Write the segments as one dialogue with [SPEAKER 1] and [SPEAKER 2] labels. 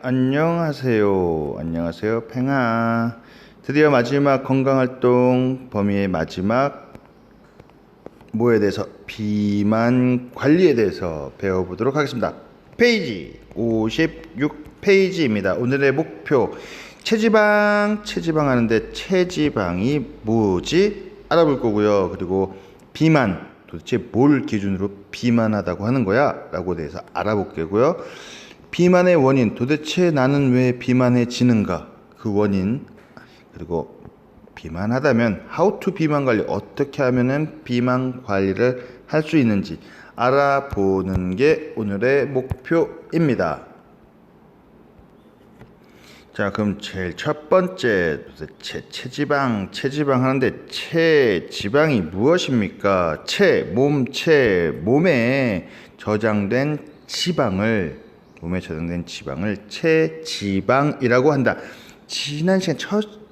[SPEAKER 1] 안녕하세요. 안녕하세요. 팽아. 드디어 마지막 건강활동 범위의 마지막 뭐에 대해서 비만 관리에 대해서 배워보도록 하겠습니다. 페이지 56페이지입니다. 오늘의 목표 체지방 하는데 체지방이 뭐지? 알아볼 거고요. 그리고 비만 도대체 뭘 기준으로 비만하다고 하는 거야? 라고 대해서 알아볼 거고요. 비만의 원인, 도대체 나는 왜 비만해지는가? 그 원인, 그리고 비만하다면 how to 비만 관리, 어떻게 하면은 비만 관리를 할 수 있는지 알아보는 게 오늘의 목표입니다. 자, 그럼 제일 첫 번째 도대체 체지방 하는데 체지방이 무엇입니까? 몸에 저장된 지방을 체지방이라고 한다. 지난 시간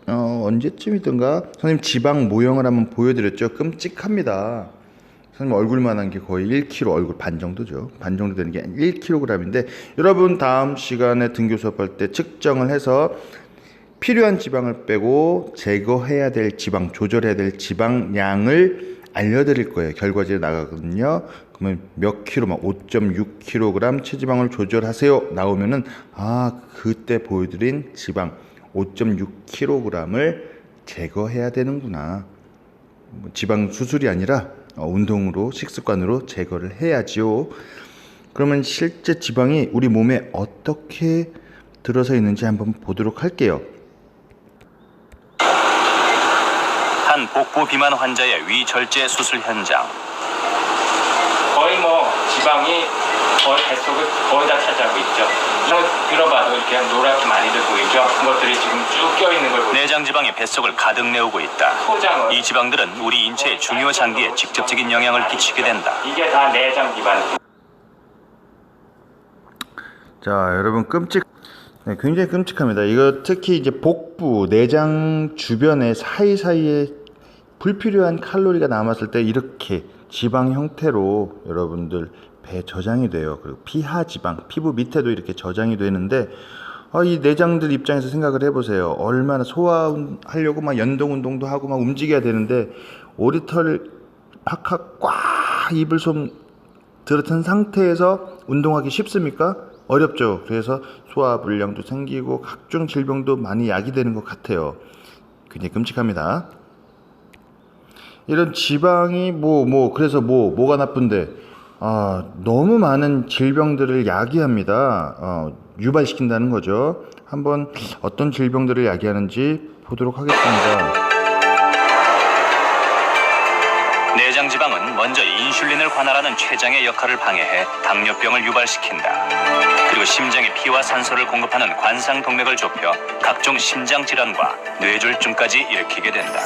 [SPEAKER 1] 언제쯤이던가 선생님 지방 모형을 한번 보여드렸죠. 끔찍합니다. 선생님 얼굴만한 게 거의 1kg, 얼굴 반 정도죠. 반 정도 되는 게 1kg인데 여러분 다음 시간에 등교 수업할 때 측정을 해서 필요한 지방을 빼고 제거해야 될 지방, 조절해야 될 지방량을 알려드릴 거예요. 결과지에 나가거든요. 그러면 몇 킬로, 막 5.6kg 체지방을 조절하세요. 나오면은 그때 보여드린 지방 5.6kg을 제거해야 되는구나. 지방 수술이 아니라 운동으로, 식습관으로 제거를 해야지요. 그러면 실제 지방이 우리 몸에 어떻게 들어서 있는지 한번 보도록 할게요.
[SPEAKER 2] 한 복부 비만 환자의 위절제 수술 현장.
[SPEAKER 3] 거의 지방이 거의 뱃속을 거의 다 차지하고 있죠. 들어봐도 이렇게 노랗게 많이들 보이죠. 그것들이 지금 쭉 껴있는 걸 보면
[SPEAKER 2] 내장 지방이 뱃속을 가득 메우고 있다.
[SPEAKER 3] 포장을
[SPEAKER 2] 이 지방들은 우리 인체의 중요 장기에 직접적인 영향을 끼치게 된다.
[SPEAKER 3] 이게 다 내장 기반.
[SPEAKER 1] 자, 여러분 굉장히 끔찍합니다. 이거 특히 이제 복부, 내장 주변에 사이사이에 불필요한 칼로리가 남았을 때 이렇게 지방 형태로 여러분들 배에 저장이 돼요. 그리고 피하지방, 피부 밑에도 이렇게 저장이 되는데 이 내장들 입장에서 생각을 해보세요. 얼마나 소화하려고 막 연동 운동도 하고 막 움직여야 되는데 오리털 팍팍 꽉 입을 좀 들어찬 상태에서 운동하기 쉽습니까? 어렵죠. 그래서 소화불량도 생기고 각종 질병도 많이 야기되는 것 같아요. 굉장히 끔찍합니다. 이런 지방이 그래서 뭐가 나쁜데 너무 많은 질병들을 야기합니다. 유발시킨다는 거죠. 한번 어떤 질병들을 야기하는지 보도록 하겠습니다.
[SPEAKER 2] 내장 지방은 먼저 인슐린을 관할하는 췌장의 역할을 방해해 당뇨병을 유발시킨다. 그리고 심장에 피와 산소를 공급하는 관상동맥을 좁혀 각종 심장 질환과 뇌졸중까지 일으키게 된다.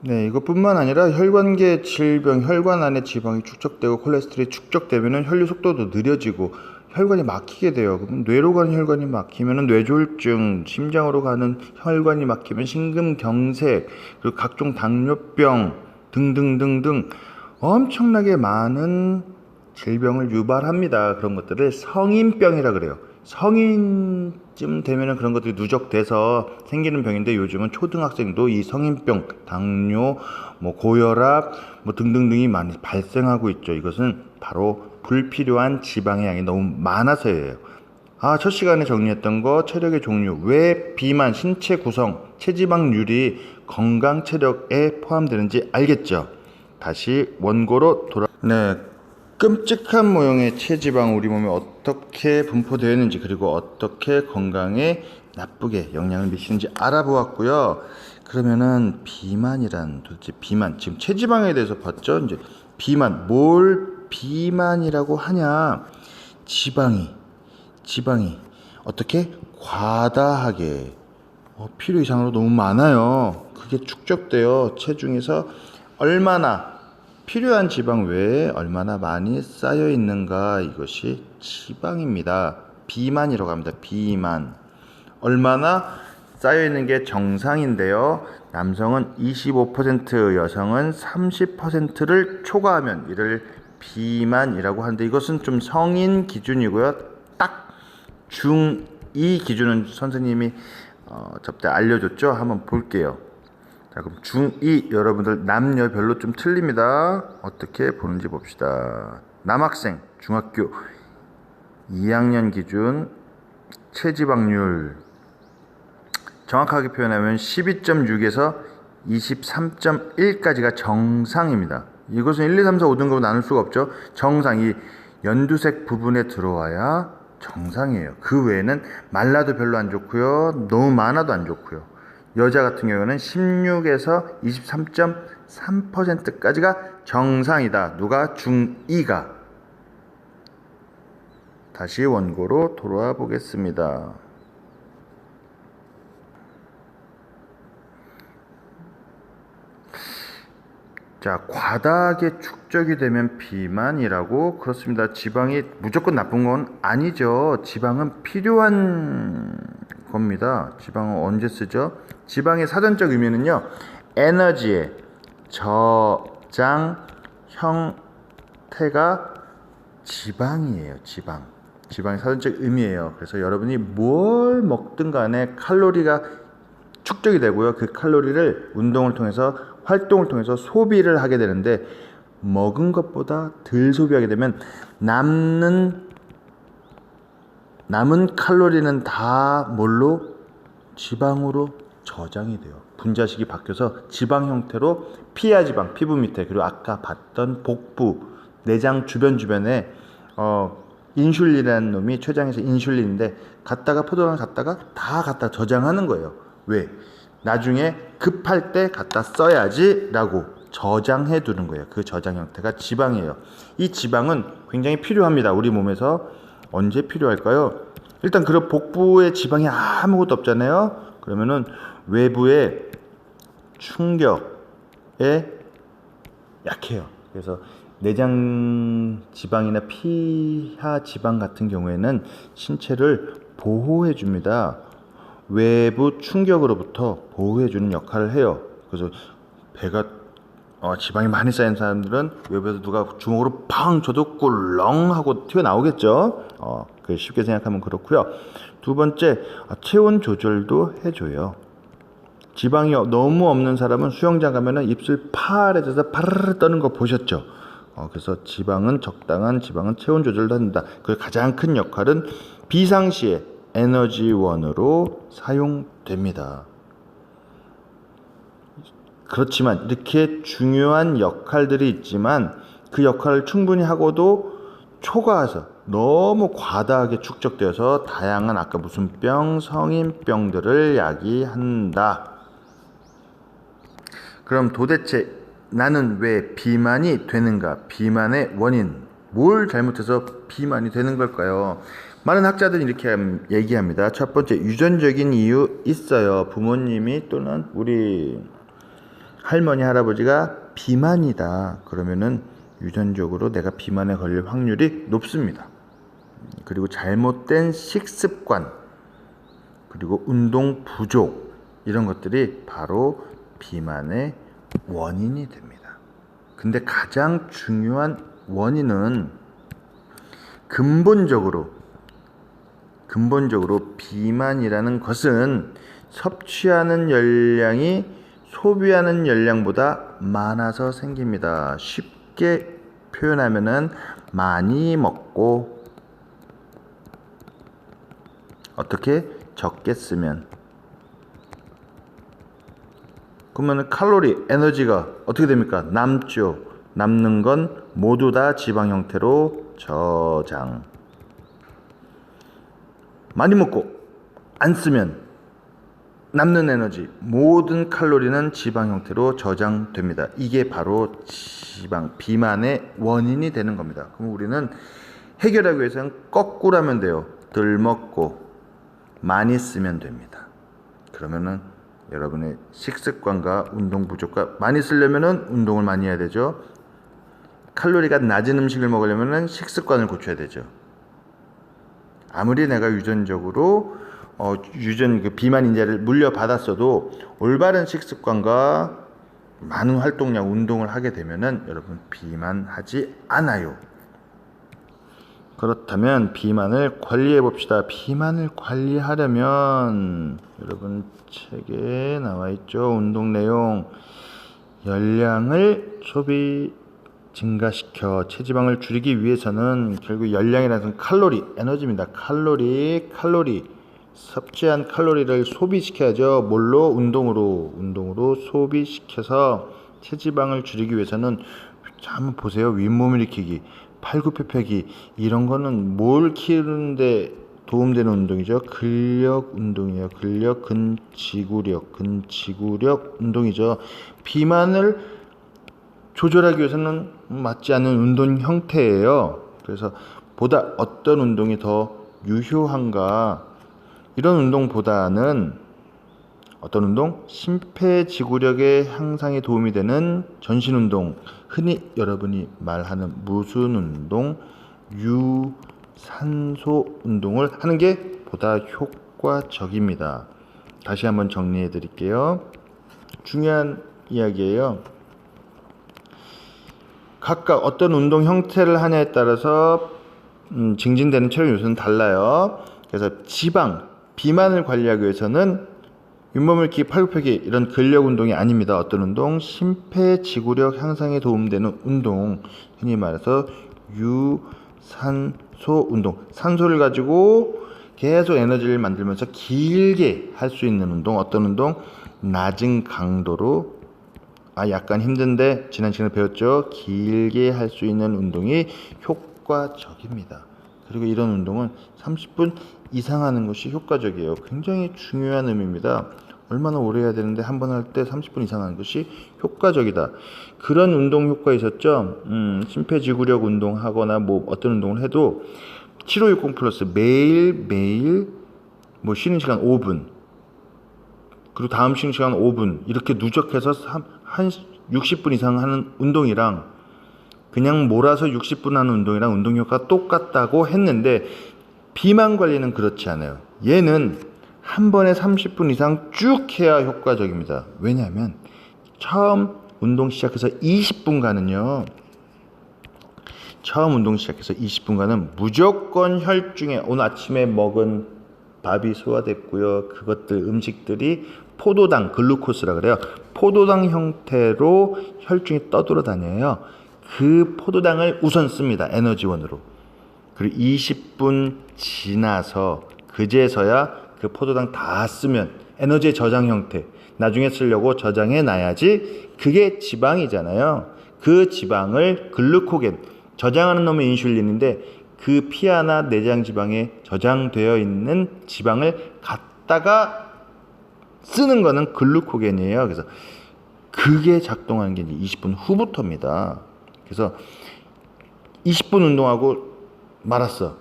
[SPEAKER 1] 네, 이것뿐만 아니라 혈관계 질병, 혈관 안에 지방이 축적되고 콜레스테롤이 축적되면은 혈류 속도도 느려지고 혈관이 막히게 돼요. 그럼 뇌로 가는 혈관이 막히면은 뇌졸중, 심장으로 가는 혈관이 막히면 심근경색, 그리고 각종 당뇨병 등등등등 엄청나게 많은 질병을 유발합니다. 그런 것들을 성인병이라 그래요. 성인쯤 되면은 그런 것들이 누적돼서 생기는 병인데 요즘은 초등학생도 이 성인병, 당뇨, 고혈압, 등등등이 많이 발생하고 있죠. 이것은 바로 불필요한 지방의 양이 너무 많아서예요. 첫 시간에 정리했던 거 체력의 종류, 왜 비만, 신체 구성, 체지방률이 건강 체력에 포함되는지 알겠죠? 다시 원고로 네. 끔찍한 모형의 체지방 우리 몸에 어떻게 분포되어 있는지 그리고 어떻게 건강에 나쁘게 영향을 미치는지 알아보았고요. 그러면은 도대체 비만 지금 체지방에 대해서 봤죠. 이제 비만 뭘 비만이라고 하냐? 지방이 어떻게 과다하게 필요 이상으로 너무 많아요. 그게 축적되어 체중에서 얼마나 필요한 지방 외에 얼마나 많이 쌓여 있는가, 이것이 지방입니다. 비만이라고 합니다. 비만. 얼마나 쌓여 있는 게 정상인데요. 남성은 25%, 여성은 30%를 초과하면 이를 비만이라고 하는데 이것은 좀 성인 기준이고요. 딱 중2 기준은 선생님이 저때 알려줬죠. 한번 볼게요. 자, 그럼 중2 여러분들 남녀별로 좀 틀립니다. 어떻게 보는지 봅시다. 남학생 중학교 2학년 기준 체지방률 정확하게 표현하면 12.6에서 23.1까지가 정상입니다. 이것은 1, 2, 3, 4, 5등급으로 나눌 수가 없죠. 정상, 이 연두색 부분에 들어와야 정상이에요. 그 외에는 말라도 별로 안 좋고요. 너무 많아도 안 좋고요. 여자 같은 경우는 16에서 23.3%까지가 정상이다. 누가? 중2가. 다시 원고로 돌아와 보겠습니다. 자, 과다하게 축적이 되면 비만이라고. 그렇습니다. 지방이 무조건 나쁜 건 아니죠. 지방은 필요한 겁니다. 지방은 언제 쓰죠? 지방의 사전적 의미는요, 에너지의 저장 형태가 지방이에요. 지방의 사전적 의미예요. 그래서 여러분이 뭘 먹든 간에 칼로리가 축적이 되고요. 그 칼로리를 운동을 통해서, 활동을 통해서 소비를 하게 되는데, 먹은 것보다 덜 소비하게 되면 남은 칼로리는 다 뭘로? 지방으로 저장이 돼요. 분자식이 바뀌어서 지방 형태로 피하 지방, 피부 밑에, 그리고 아까 봤던 복부, 내장 주변에 인슐린이라는 놈이, 췌장에서 인슐린인데 갖다가 포도당 갖다가 저장하는 거예요. 왜? 나중에 급할 때 갖다 써야지 라고 저장해 두는 거예요. 그 저장 형태가 지방이에요. 이 지방은 굉장히 필요합니다. 우리 몸에서. 언제 필요할까요? 일단 그 복부에 지방이 아무것도 없잖아요. 그러면은 외부의 충격에 약해요. 그래서 내장 지방이나 피하 지방 같은 경우에는 신체를 보호해 줍니다. 외부 충격으로부터 보호해주는 역할을 해요. 그래서 배가 지방이 많이 쌓인 사람들은 외부에서 누가 주먹으로 팡 쳐도 꿀렁 하고 튀어나오겠죠. 그 쉽게 생각하면 그렇고요. 두 번째, 체온 조절도 해줘요. 지방이 너무 없는 사람은 수영장 가면은 입술 파래져서 파르르 떠는 거 보셨죠? 그래서 적당한 지방은 체온 조절도 한다. 그 가장 큰 역할은 비상시에 에너지원으로 사용됩니다. 그렇지만 이렇게 중요한 역할들이 있지만 그 역할을 충분히 하고도 초과해서 너무 과다하게 축적되어서 다양한 아까 무슨 병, 성인병들을 야기한다. 그럼 도대체 나는 왜 비만이 되는가? 비만의 원인, 뭘 잘못해서 비만이 되는 걸까요? 많은 학자들이 이렇게 얘기합니다. 첫 번째, 유전적인 이유 있어요. 부모님이 또는 우리 할머니, 할아버지가 비만이다. 그러면은 유전적으로 내가 비만에 걸릴 확률이 높습니다. 그리고 잘못된 식습관, 그리고 운동 부족, 이런 것들이 바로 비만의 원인이 됩니다. 근데 가장 중요한 원인은 근본적으로 비만이라는 것은 섭취하는 열량이 소비하는 열량보다 많아서 생깁니다. 쉽게 표현하면은 많이 먹고 어떻게 적게 쓰면, 그러면 칼로리, 에너지가 어떻게 됩니까? 남죠. 남는 건 모두 다 지방 형태로 저장. 많이 먹고 안 쓰면 남는 에너지, 모든 칼로리는 지방 형태로 저장됩니다. 이게 바로 비만의 원인이 되는 겁니다. 그럼 우리는 해결하기 위해서는 거꾸로 하면 돼요. 덜 먹고 많이 쓰면 됩니다. 그러면은 여러분의 식습관과 운동 부족과, 많이 쓰려면은 운동을 많이 해야 되죠. 칼로리가 낮은 음식을 먹으려면은 식습관을 고쳐야 되죠. 아무리 내가 유전적으로 비만 인자를 물려받았어도 올바른 식습관과 많은 활동량 운동을 하게 되면은 여러분 비만하지 않아요. 그렇다면 비만을 관리해 봅시다. 비만을 관리하려면 여러분 책에 나와 있죠. 운동 내용. 열량을 소비 증가시켜 체지방을 줄이기 위해서는 결국 열량이라는 것은 칼로리, 에너지입니다. 칼로리 섭취한 칼로리를 소비시켜야죠. 뭘로? 운동으로 소비시켜서 체지방을 줄이기 위해서는 한번 보세요. 윗몸 일으키기, 팔굽혀펴기 이런 거는 뭘 키우는데 도움되는 운동이죠. 근력 운동이에요. 근력, 근지구력 운동이죠. 비만을 조절하기 위해서는 맞지 않는 운동 형태예요. 그래서 보다 어떤 운동이 더 유효한가? 이런 운동보다는 어떤 운동? 심폐지구력의 향상에 도움이 되는 전신 운동, 흔히 여러분이 말하는 무슨 운동? 유산소 운동을 하는 게 보다 효과적입니다. 다시 한번 정리해 드릴게요. 중요한 이야기예요. 각각 어떤 운동 형태를 하냐에 따라서 증진되는 체력 요소는 달라요. 그래서 비만을 관리하기 위해서는 윗몸 일으키기, 팔굽혀펴기 이런 근력 운동이 아닙니다. 어떤 운동? 심폐지구력 향상에 도움되는 운동, 흔히 말해서 유산소 운동. 산소를 가지고 계속 에너지를 만들면서 길게 할 수 있는 운동. 어떤 운동? 낮은 강도로 약간 힘든데 지난 시간에 배웠죠. 길게 할 수 있는 운동이 효과적입니다. 그리고 이런 운동은 30분 이상 하는 것이 효과적이에요. 굉장히 중요한 의미입니다. 얼마나 오래 해야 되는데 한 번 할 때 30분 이상 하는 것이 효과적이다. 그런 운동 효과 있었죠. 심폐지구력 운동하거나 뭐 어떤 운동을 해도 7560 플러스 매일 뭐 쉬는 시간 5분 그리고 다음 쉬는 시간 5분 이렇게 누적해서 한 60분 이상 하는 운동이랑 그냥 몰아서 60분 하는 운동이랑 운동 효과가 똑같다고 했는데 비만 관리는 그렇지 않아요. 얘는 한 번에 30분 이상 쭉 해야 효과적입니다. 왜냐하면 처음 운동 시작해서 20분간은요. 처음 운동 시작해서 20분간은 무조건 혈중에 오늘 아침에 먹은 밥이 소화됐고요. 그것들 음식들이 포도당, 글루코스라 그래요. 포도당 형태로 혈중에 떠돌아다녀요. 그 포도당을 우선 씁니다. 에너지원으로. 그리고 20분 지나서 그제서야 그 포도당 다 쓰면 에너지 저장 형태. 나중에 쓰려고 저장해 놔야지. 그게 지방이잖아요. 그 지방을 글루코겐, 저장하는 놈이 인슐린인데 그 피하나 내장 지방에 저장되어 있는 지방을 갖다가 쓰는 거는 글루코겐이에요. 그래서 그게 작동하는 게 이제 20분 후부터입니다. 그래서 20분 운동하고 말았어.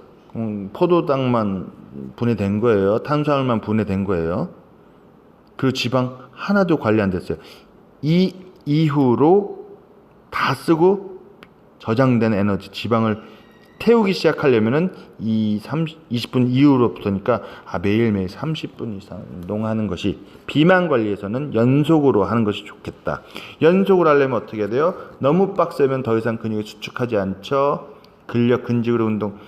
[SPEAKER 1] 포도당만 분해된 거예요. 탄수화물만 분해된 거예요. 그리고 지방 하나도 관리 안 됐어요. 이 이후로 다 쓰고 저장된 에너지, 지방을 태우기 시작하려면은 20분 이후로부터니까 매일매일 30분 이상 운동하는 것이 비만 관리에서는 연속으로 하는 것이 좋겠다. 연속으로 하려면 어떻게 해야 돼요? 너무 빡세면 더 이상 근육이 수축하지 않죠. 근력, 근지구력 운동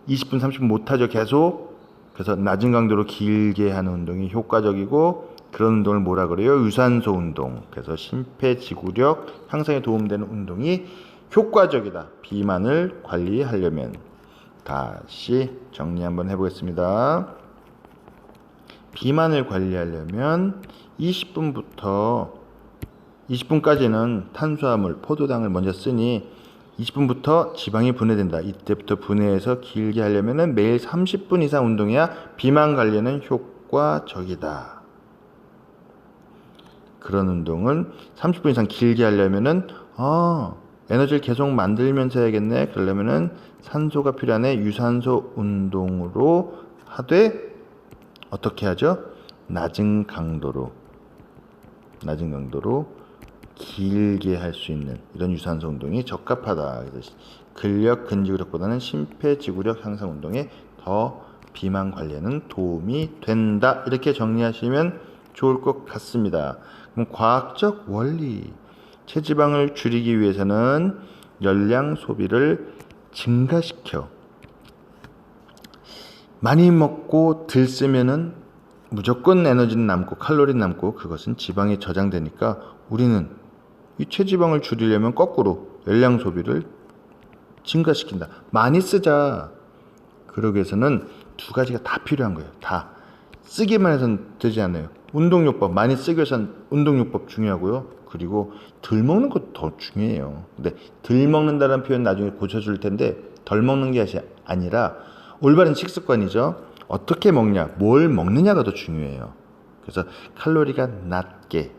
[SPEAKER 1] 20분, 30분 못하죠. 계속. 그래서 낮은 강도로 길게 하는 운동이 효과적이고 그런 운동을 뭐라 그래요? 유산소 운동. 그래서 심폐지구력 향상에 도움되는 운동이 효과적이다. 비만을 관리하려면. 다시 정리 한번 해보겠습니다. 비만을 관리하려면 20분까지는 탄수화물, 포도당을 먼저 쓰니 20분부터 지방이 분해된다. 이때부터 분해해서 길게 하려면 매일 30분 이상 운동해야 비만 관리에는 효과적이다. 그런 운동은 30분 이상 길게 하려면은 에너지를 계속 만들면서 해야겠네. 그러려면은 산소가 필요하네. 유산소 운동으로 하되 어떻게 하죠? 낮은 강도로 길게 할 수 있는 이런 유산소 운동이 적합하다. 그래서 근력, 근지구력보다는 심폐지구력 향상 운동에 더 비만 관리에는 도움이 된다. 이렇게 정리하시면 좋을 것 같습니다. 그럼 과학적 원리. 체지방을 줄이기 위해서는 열량 소비를 증가시켜. 많이 먹고 들 쓰면은 무조건 에너지는 남고 칼로리는 남고 그것은 지방이 저장되니까 우리는 이 체지방을 줄이려면 거꾸로 열량 소비를 증가시킨다. 많이 쓰자. 그러기 위해서는 두 가지가 다 필요한 거예요. 다. 쓰기만 해서는 되지 않아요. 운동요법 많이 쓰기 위해서는 운동요법 중요하고요. 그리고 덜 먹는 것도 더 중요해요. 근데 덜 먹는다는 표현 나중에 고쳐줄 텐데 덜 먹는 게 아니라 올바른 식습관이죠. 어떻게 먹냐, 뭘 먹느냐가 더 중요해요. 그래서 칼로리가 낮게,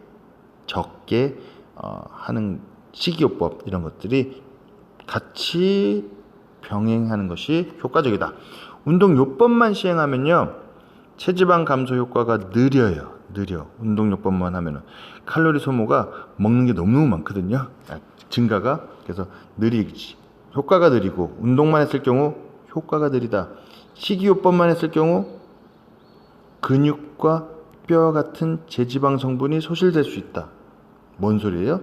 [SPEAKER 1] 적게 하는 식이요법 이런 것들이 같이 병행하는 것이 효과적이다. 운동요법만 시행하면요, 체지방 감소 효과가 느려. 운동요법만 하면은 칼로리 소모가 먹는 게 너무 많거든요. 증가가. 그래서 느리지. 효과가 느리고 운동만 했을 경우 효과가 느리다. 식이요법만 했을 경우 근육과 뼈 같은 제지방 성분이 소실될 수 있다. 뭔 소리예요?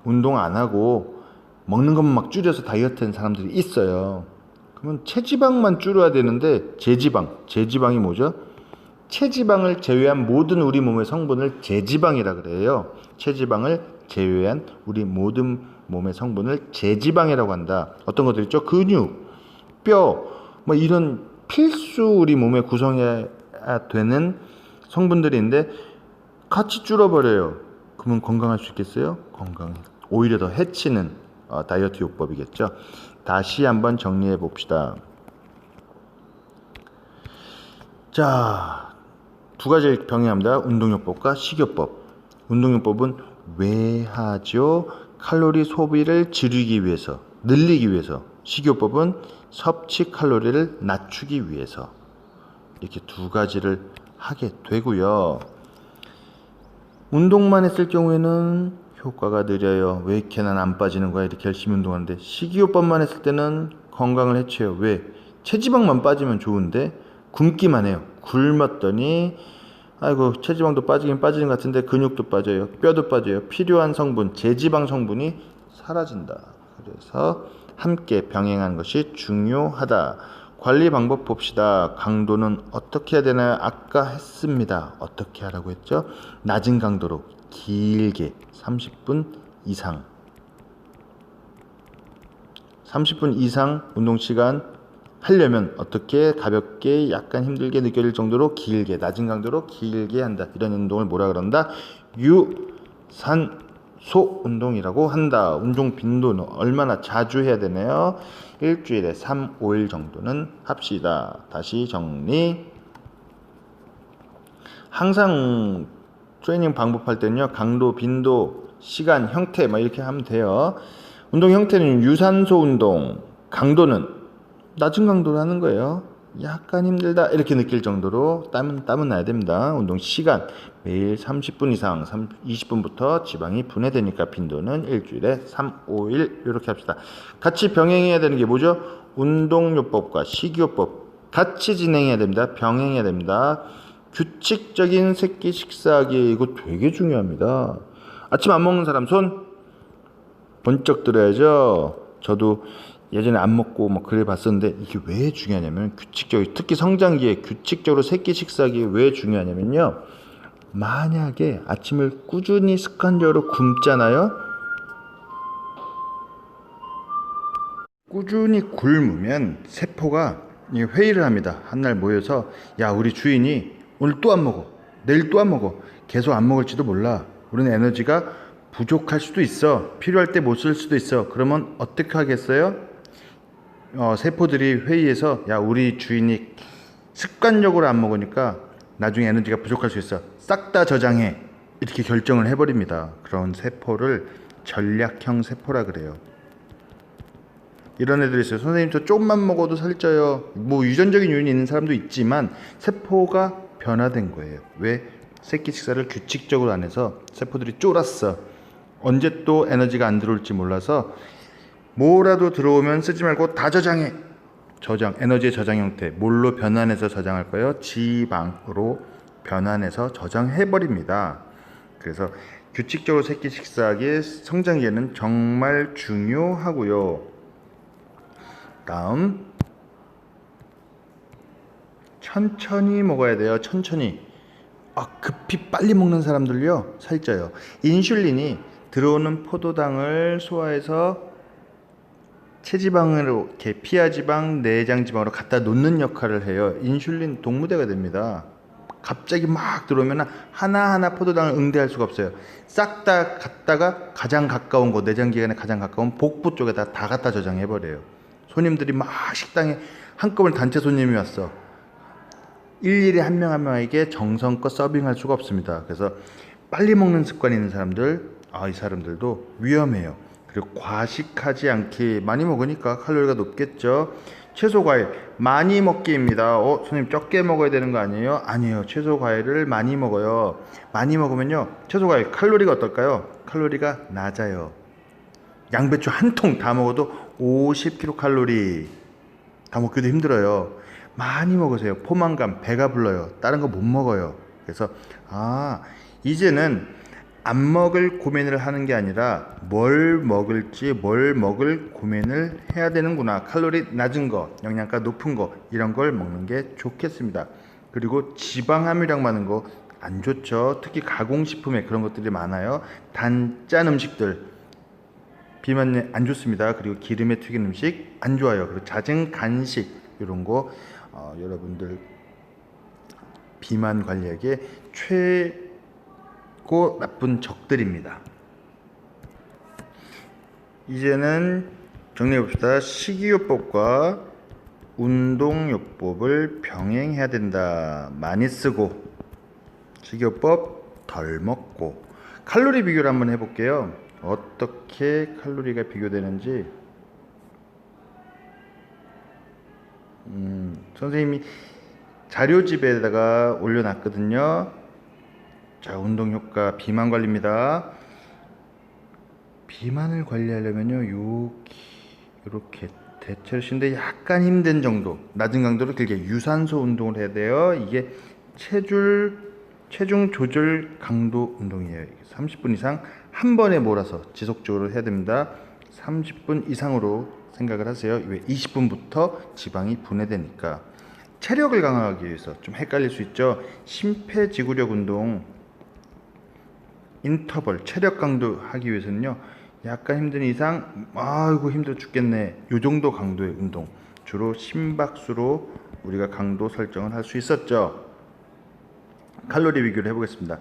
[SPEAKER 1] 운동 안 하고 먹는 것만 막 줄여서 다이어트 하는 사람들이 있어요. 그러면 체지방만 줄여야 되는데 제지방이 뭐죠? 체지방을 제외한 모든 우리 몸의 성분을 제지방이라 그래요. 체지방을 제외한 우리 모든 몸의 성분을 제지방이라고 한다. 어떤 것들 있죠? 근육, 뼈, 뭐 이런 필수 우리 몸에 구성해야 되는 성분들이 있는데 같이 줄어버려요. 그러면 건강할 수 있겠어요? 오히려 더 해치는 다이어트 요법이겠죠. 다시 한번 정리해 봅시다. 자, 두 가지를 병행합니다. 운동요법과 식이요법. 운동요법은 왜 하죠? 칼로리 소비를 늘리기 위해서. 식이요법은 섭취 칼로리를 낮추기 위해서. 이렇게 두 가지를 하게 되고요. 운동만 했을 경우에는 효과가 느려요. 왜 이렇게 난 안 빠지는 거야? 이렇게 열심히 운동하는데 식이요법만 했을 때는 건강을 해쳐요. 왜? 체지방만 빠지면 좋은데 굶기만 해요. 굶었더니 아이고 체지방도 빠지긴 빠지는 것 같은데 근육도 빠져요. 뼈도 빠져요. 필요한 성분, 제지방 성분이 사라진다. 그래서 함께 병행하는 것이 중요하다. 관리 방법 봅시다. 강도는 어떻게 해야 되나요? 아까 했습니다. 어떻게 하라고 했죠? 낮은 강도로 길게 30분 이상 운동시간 하려면 어떻게 가볍게 약간 힘들게 느껴질 정도로 길게 낮은 강도로 길게 한다. 이런 운동을 뭐라 그런다? 유산소 운동이라고 한다. 운동 빈도는 얼마나 자주 해야 되나요? 일주일에 3, 5일 정도는 합시다. 다시 정리. 항상 트레이닝 방법할 때는요, 강도, 빈도, 시간, 형태 이렇게 하면 돼요. 운동 형태는 유산소 운동, 강도는 낮은 강도로 하는 거예요. 약간 힘들다 이렇게 느낄 정도로 땀은 나야 됩니다. 운동 시간 매일 30분 이상 20분부터 지방이 분해되니까 빈도는 일주일에 3, 5일 이렇게 합시다. 같이 병행해야 되는 게 뭐죠? 운동요법과 식이요법 같이 진행해야 됩니다. 병행해야 됩니다. 규칙적인 새끼 식사하기 이거 되게 중요합니다. 아침 안 먹는 사람 손 번쩍 들어야죠. 저도 예전에 안 먹고 그래 봤었는데 이게 왜 중요하냐면 특히 성장기에 규칙적으로 새끼 식사하기 왜 중요하냐면요. 만약에 아침을 꾸준히 습관적으로 굶잖아요. 꾸준히 굶으면 세포가 회의를 합니다. 한날 모여서 야 우리 주인이 오늘 또 안 먹어. 내일 또 안 먹어. 계속 안 먹을지도 몰라. 우리는 에너지가 부족할 수도 있어. 필요할 때 못 쓸 수도 있어. 그러면 어떻게 하겠어요? 세포들이 회의해서 야 우리 주인이 습관적으로 안 먹으니까 나중에 에너지가 부족할 수 있어. 싹 다 저장해. 이렇게 결정을 해버립니다. 그런 세포를 전략형 세포라 그래요. 이런 애들이 있어요. 선생님 저 조금만 먹어도 살쪄요. 유전적인 요인이 있는 사람도 있지만 세포가 변화된 거예요. 왜? 새끼 식사를 규칙적으로 안 해서 세포들이 쫄았어. 언제 또 에너지가 안 들어올지 몰라서 뭐라도 들어오면 쓰지 말고 다 저장해. 에너지의 저장 형태 뭘로 변환해서 저장할 거예요? 지방으로 변환해서 저장해버립니다. 그래서 규칙적으로 새끼 식사하기 성장기에는 정말 중요하고요. 다음, 천천히 먹어야 돼요. 천천히. 급히 빨리 먹는 사람들요 살쪄요. 인슐린이 들어오는 포도당을 소화해서 체지방으로 이렇게 피하지방, 내장지방으로 갖다 놓는 역할을 해요. 인슐린 동무대가 됩니다. 갑자기 막 들어오면 하나하나 포도당을 응대할 수가 없어요. 싹 다 갖다가 가장 가까운 곳, 내장기관에 가장 가까운 복부 쪽에다 다 갖다 저장해버려요. 손님들이 막 식당에 한꺼번에 단체 손님이 왔어. 일일이 한 명 한 명에게 정성껏 서빙할 수가 없습니다. 그래서 빨리 먹는 습관이 있는 사람들, 이 사람들도 위험해요. 그리고 과식하지 않기, 많이 먹으니까 칼로리가 높겠죠. 채소 과일 많이 먹기입니다. 선생님 적게 먹어야 되는 거 아니에요? 아니에요. 채소 과일을 많이 먹어요. 많이 먹으면요 채소 과일 칼로리가 어떨까요? 칼로리가 낮아요. 양배추 한 통 다 먹어도 50kcal. 다 먹기도 힘들어요. 많이 먹으세요. 포만감, 배가 불러요. 다른 거 못 먹어요. 그래서 이제는 안 먹을 고민을 하는 게 아니라 뭘 먹을지 뭘 먹을 고민을 해야 되는구나. 칼로리 낮은 거, 영양가 높은 거, 이런 걸 먹는 게 좋겠습니다. 그리고 지방 함유량 많은 거 안 좋죠. 특히 가공식품에 그런 것들이 많아요. 단짠 음식들 비만에 안 좋습니다. 그리고 기름에 튀긴 음식 안 좋아요. 그리고 잦은 간식 이런 거 여러분들 비만 관리에게 최고 나쁜 적들입니다. 이제는 정리해 봅시다. 식이요법과 운동요법을 병행해야 된다. 많이 쓰고 식이요법 덜 먹고. 칼로리 비교를 한번 해볼게요. 어떻게 칼로리가 비교되는지. 선생님이 자료집에다가 올려놨거든요. 자, 운동효과 비만 관리입니다. 비만을 관리하려면요 이렇게 대체로신데 약간 힘든 정도, 낮은 강도로 길게 유산소 운동을 해야 돼요. 이게 체중 조절 강도 운동이에요. 30분 이상 한 번에 몰아서 지속적으로 해야 됩니다. 30분 이상으로 생각을 하세요. 왜 20분부터 지방이 분해되니까. 체력을 강화하기 위해서 좀 헷갈릴 수 있죠. 심폐지구력 운동, 인터벌, 체력 강도 하기 위해서는요 약간 힘든 이상, 아이고 힘들어 죽겠네, 요 정도 강도의 운동, 주로 심박수로 우리가 강도 설정을 할 수 있었죠. 칼로리 비교를 해보겠습니다.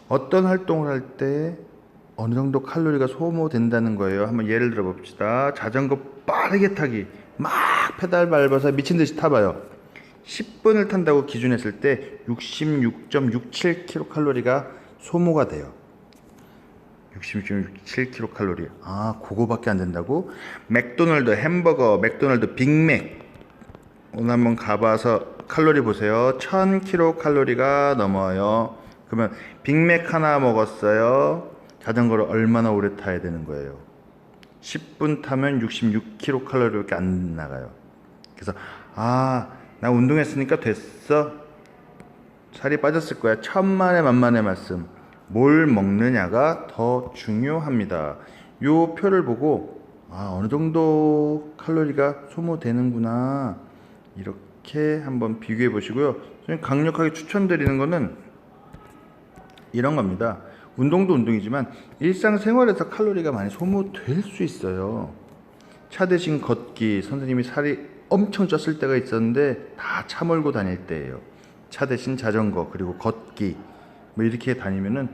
[SPEAKER 1] 어떤 활동을 할 때 어느 정도 칼로리가 소모된다는 거예요. 한번 예를 들어 봅시다. 자전거 빠르게 타기, 막 페달 밟아서 미친 듯이 타봐요. 10분을 탄다고 기준했을 때 66.67kcal가 소모가 돼요. 66.67kcal. 그거밖에 안 된다고? 맥도날드 햄버거, 맥도날드 빅맥 오늘 한번 가봐서 칼로리 보세요. 1000kcal가 넘어요. 그러면 빅맥 하나 먹었어요. 자전거를 얼마나 오래 타야 되는 거예요? 10분 타면 66kcal밖에 안 나가요. 그래서 나 운동했으니까 됐어, 살이 빠졌을 거야. 천만의 만만의 말씀, 뭘 먹느냐가 더 중요합니다. 요 표를 보고 어느 정도 칼로리가 소모되는구나, 이렇게 한번 비교해 보시고요. 저는 강력하게 추천드리는 거는 이런 겁니다. 운동도 운동이지만 일상생활에서 칼로리가 많이 소모될 수 있어요. 차 대신 걷기, 선생님이 살이 엄청 쪘을 때가 있었는데 다 차 몰고 다닐 때예요. 차 대신 자전거, 그리고 걷기 이렇게 다니면은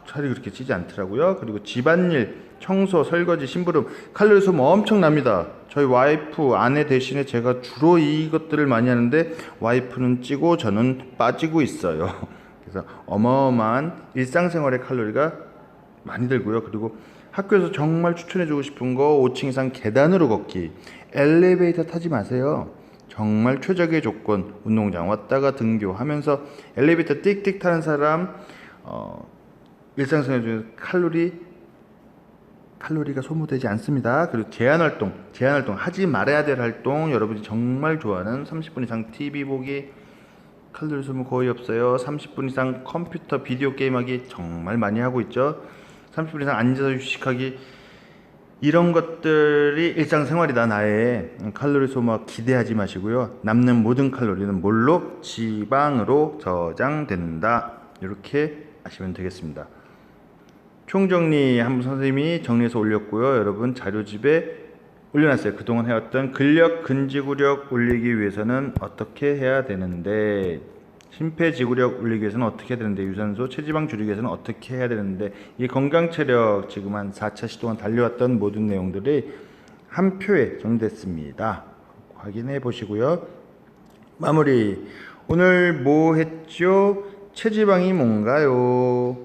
[SPEAKER 1] 살이 그렇게 찌지 않더라고요. 그리고 집안일, 청소, 설거지, 심부름, 칼로리 소모 엄청납니다. 저희 와이프, 아내 대신에 제가 주로 이것들을 많이 하는데 와이프는 찌고 저는 빠지고 있어요. 그래서 어마어마한 일상생활의 칼로리가 많이 들고요. 그리고 학교에서 정말 추천해주고 싶은 거 5층 이상 계단으로 걷기. 엘리베이터 타지 마세요. 정말 최적의 조건, 운동장 왔다가 등교하면서 엘리베이터 띡띡 타는 사람, 일상생활 중에 칼로리가 소모되지 않습니다. 그리고 제한활동 하지 말아야 될 활동, 여러분이 정말 좋아하는 30분 이상 TV 보기, 칼로리 소모 거의 없어요. 30분 이상 컴퓨터 비디오 게임하기 정말 많이 하고 있죠. 30분 이상 앉아서 휴식하기, 이런 것들이 일상생활이다. 나의 칼로리 소모 기대하지 마시고요. 남는 모든 칼로리는 뭘로? 지방으로 저장된다. 이렇게 아시면 되겠습니다. 총정리 한번 선생님이 정리해서 올렸고요. 여러분 자료집에 올려놨어요. 그동안 해왔던 근력, 근지구력 올리기 위해서는 어떻게 해야 되는데, 심폐지구력 올리기 위해서는 어떻게 해야 되는데, 유산소, 체지방 줄이기 위해서는 어떻게 해야 되는데, 이 건강체력 지금 한 4차시 동안 달려왔던 모든 내용들이 한 표에 정리됐습니다. 확인해 보시고요. 마무리. 오늘 뭐 했죠? 체지방이 뭔가요?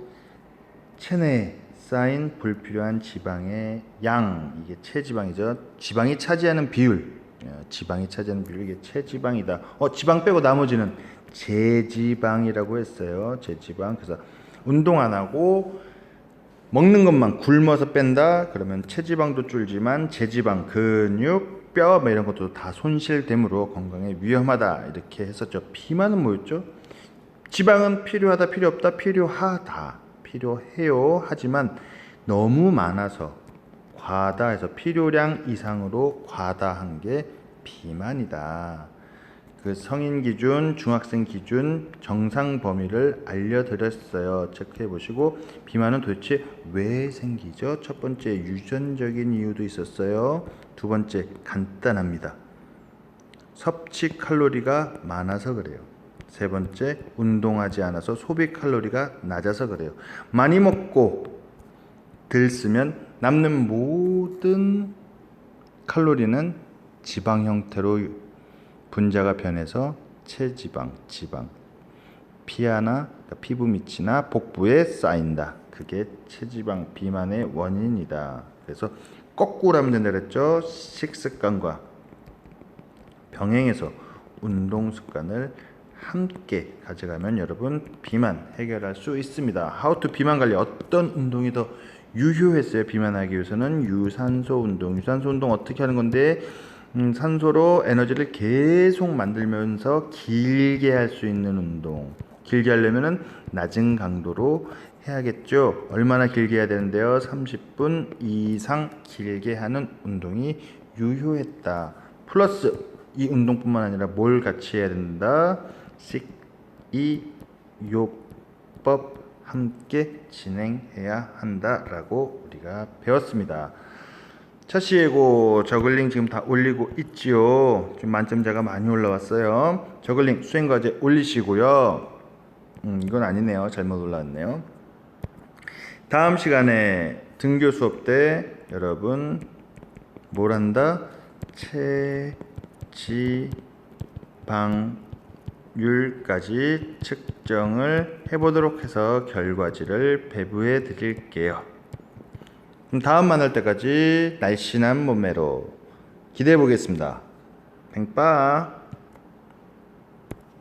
[SPEAKER 1] 체내에 쌓인 불필요한 지방의 양, 이게 체지방이죠. 지방이 차지하는 비율, 지방이 차지하는 비율, 이게 체지방이다. 지방 빼고 나머지는 제지방이라고 했어요. 제지방. 그래서 운동 안 하고 먹는 것만 굶어서 뺀다 그러면 체지방도 줄지만 제지방, 근육, 뼈 뭐 이런 것도 다 손실됨으로 건강에 위험하다, 이렇게 했었죠. 비만은 뭐였죠? 지방은 필요하다, 필요 없다, 필요하다, 필요해요. 하지만 너무 많아서 과다해서 필요량 이상으로 과다한 게 비만이다. 그 성인 기준, 중학생 기준 정상 범위를 알려드렸어요. 체크해 보시고, 비만은 도대체 왜 생기죠? 첫 번째, 유전적인 이유도 있었어요. 두 번째, 간단합니다. 섭취 칼로리가 많아서 그래요. 세 번째, 운동하지 않아서 소비 칼로리가 낮아서 그래요. 많이 먹고 덜 쓰면 남는 모든 칼로리는 지방 형태로 분자가 변해서 체지방, 지방, 피하나, 그러니까 피부 밑이나 복부에 쌓인다. 그게 체지방 비만의 원인이다. 그래서 거꾸로 하면 된다 그랬죠. 식습관과 병행해서 운동 습관을 함께 가져가면 여러분 비만 해결할 수 있습니다. How to 비만 관리, 어떤 운동이 더 유효했어요? 비만하기 위해서는 유산소 운동. 유산소 운동 어떻게 하는 건데, 산소로 에너지를 계속 만들면서 길게 할 수 있는 운동. 길게 하려면은 낮은 강도로 해야겠죠. 얼마나 길게 해야 되는데요? 30분 이상 길게 하는 운동이 유효했다. 플러스 이 운동뿐만 아니라 뭘 같이 해야 된다? 식이요법 함께 진행해야 한다라고 우리가 배웠습니다. 차시 예고 저글링 지금 다 올리고 있지요. 좀 만점자가 많이 올라왔어요. 저글링 수행과제 올리시고요. 이건 아니네요. 잘못 올라왔네요. 다음 시간에 등교 수업 때 여러분 뭘 한다? 체지방률까지 측정을 해보도록 해서 결과지를 배부해 드릴게요. 그럼 다음 만날 때까지 날씬한 몸매로 기대해 보겠습니다. 뱅빠.